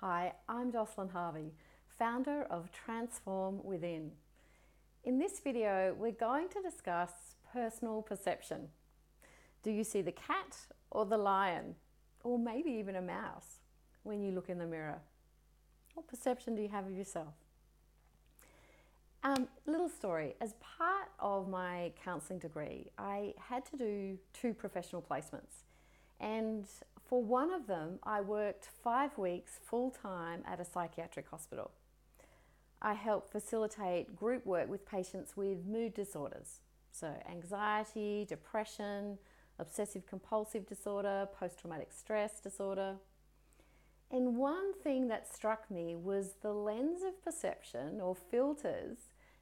Hi, I'm Jocelyn Harvey, founder of Transform Within. In this video, we're going to discuss personal perception. Do you see the cat or the lion, or maybe even a mouse when you look in the mirror? What perception do you have of yourself? Little story, as part of my counselling degree, I had to do 2 professional placements. And for one of them, I worked 5 weeks full-time at a psychiatric hospital. I helped facilitate group work with patients with mood disorders. So anxiety, depression, obsessive compulsive disorder, post-traumatic stress disorder. And one thing that struck me was the lens of perception or filters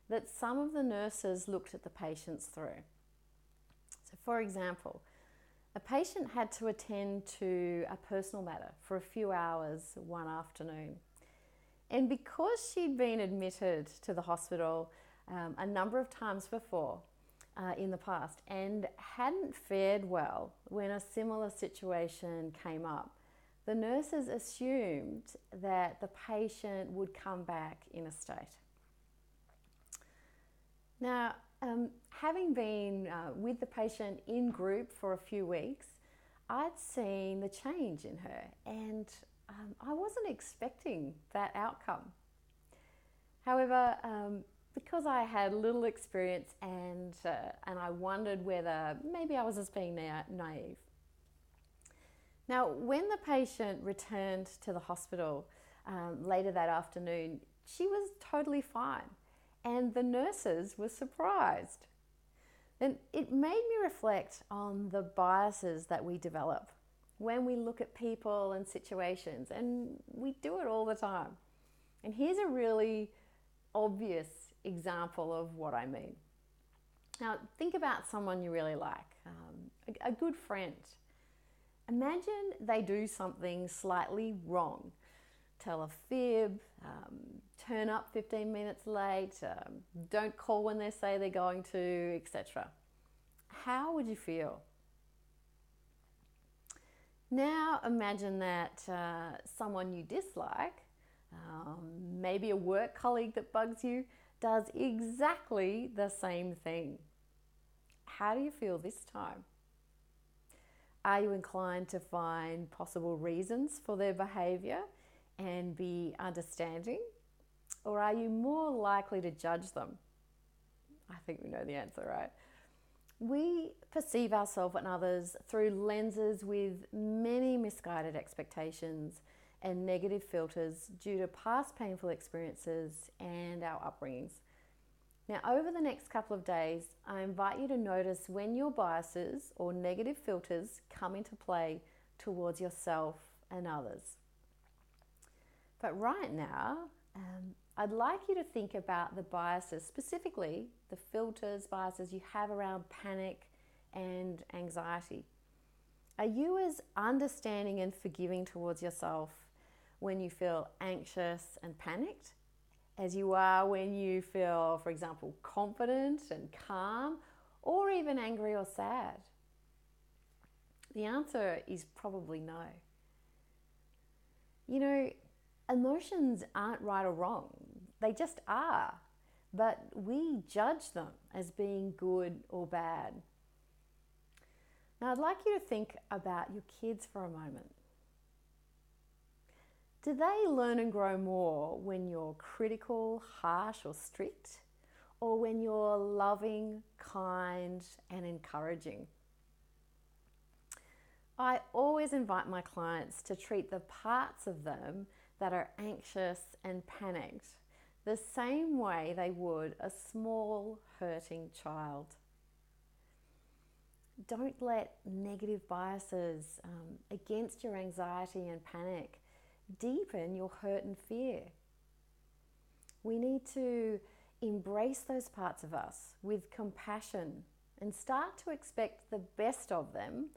that some of the nurses looked at the patients through. So for example, a patient had to attend to a personal matter for a few hours one afternoon. And because she'd been admitted to the hospital a number of times before in the past and hadn't fared well when a similar situation came up, the nurses assumed that the patient would come back in a state. Now, having been with the patient in group for a few weeks, I'd seen the change in her, and I wasn't expecting that outcome. However, because I had little experience and I wondered whether maybe I was just being naive. Now, when the patient returned to the hospital later that afternoon, she was totally fine. And the nurses were surprised. And it made me reflect on the biases that we develop when we look at people and situations, and we do it all the time. And here's a really obvious example of what I mean. Now, think about someone you really like, a good friend. Imagine they do something slightly wrong. Tell a fib, turn up 15 minutes late, don't call when they say they're going to, etc. How would you feel? Now imagine that someone you dislike, maybe a work colleague that bugs you, does exactly the same thing. How do you feel this time? Are you inclined to find possible reasons for their behavior and be understanding? Or are you more likely to judge them? I think we know the answer, right? We perceive ourselves and others through lenses with many misguided expectations and negative filters due to past painful experiences and our upbringings. Now, over the next couple of days, I invite you to notice when your biases or negative filters come into play towards yourself and others. But right now, I'd like you to think about the biases, specifically the filters, biases you have around panic and anxiety. Are you as understanding and forgiving towards yourself when you feel anxious and panicked as you are when you feel, for example, confident and calm, or even angry or sad? The answer is probably no. You know, emotions aren't right or wrong, they just are, but we judge them as being good or bad. Now, I'd like you to think about your kids for a moment. Do they learn and grow more when you're critical, harsh, or strict, or when you're loving, kind, and encouraging? I always invite my clients to treat the parts of them that are anxious and panicked the same way they would a small hurting child. Don't let negative biases against your anxiety and panic deepen your hurt and fear. We need to embrace those parts of us with compassion and start to expect the best of them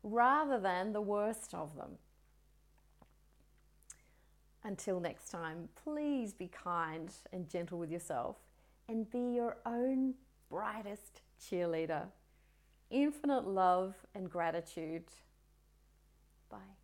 rather than the worst of them. Until next time, please be kind and gentle with yourself and be your own brightest cheerleader. Infinite love and gratitude. Bye.